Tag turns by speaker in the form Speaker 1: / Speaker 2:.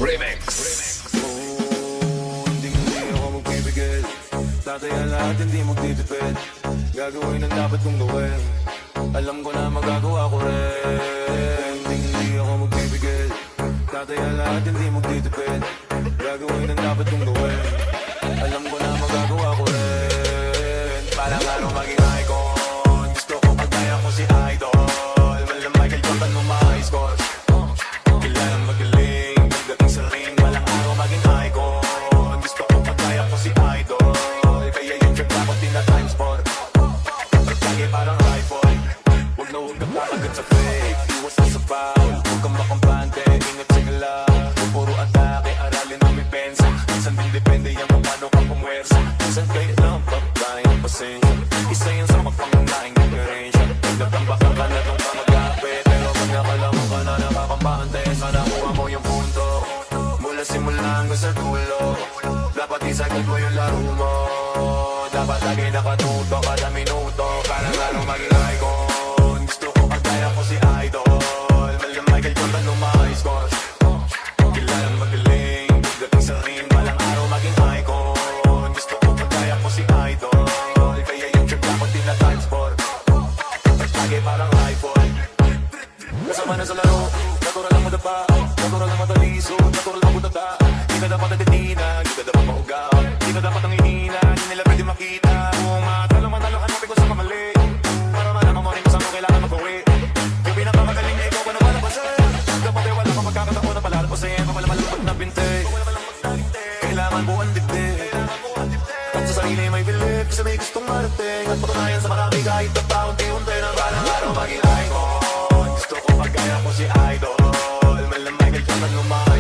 Speaker 1: Remix.
Speaker 2: Hindi ako magbibigay. Tataya lahat, hindi magtitipid. Gagawin ang dapat kong gawin. Alam ko na magagawa ko rin. Hindi ako magbibigay. Tataya lahat, hindi magtitipid. Gagawin ang dapat kong gawin. Alam ko na magagawa ko rin. Parang araw maging icon. Gusto ko kagaya ko si Idol. Malam Michael Jordan mo ma-high scores. Kilalang magaling, pagdating sa ring, walang araw maging icon. Gusto ko kagaya ko si Idol. Kaya yung trip ako tina-times 4. Pagkagi parang rifle. Huwag na huwag kang kakagat sa fake. Iwas na sa foul, huwag kang makampante. Ingat sa gala, kung puro atake, aralin mo may pensa. Minsan din depende yan kung paano ka pumwersa. Minsan kayo lang pagkain ng pasensya. Isa yan sa mapangunahing diferensya. Nagtatambak ka na itong pamagapit. Pero pag nakalaman ka na nakakampante, sana kuha mo yung punto. Mula simula hanggang sa dulo, dapat isagad mo yung laro mo. Dapat lagi nakatuto kada minuto. Parang araw maging icon. Gusto ko kagaya ko si Idol. Malam Michael Jordan no ma-high scores. Kilalang magaling, pagdating sa ring, walang araw maging icon. Gusto ko kagaya ko si Idol. Kaya yung trip ako tina-times 4. Lagi parang iPhone. Kasama na sa laro, natural lang madapa, natural lang mataliso, natural lang butata. Di ka dapat natitina, di ka dapat maugaw, di ka dapat nangihina, di nila pwede makita. Kung matalo manalo, hanapin ko sa kamali. Para malaman mo rin kung saan mo kailangan mag-uwi. Yung pinakamagaling na ikaw, ano ba napasin? Dapat ay wala kang magkakataon na palalapasin. Kung wala malungkot na binte, kailangan buwan dibdib. At sa sarili may bilib, kasi may gustong marating. At patunayan sa marami kahit na paunti-unti na balang araw maging icon. Gusto ko kagaya ko si Idol. Malam Michael Jordan lumaki.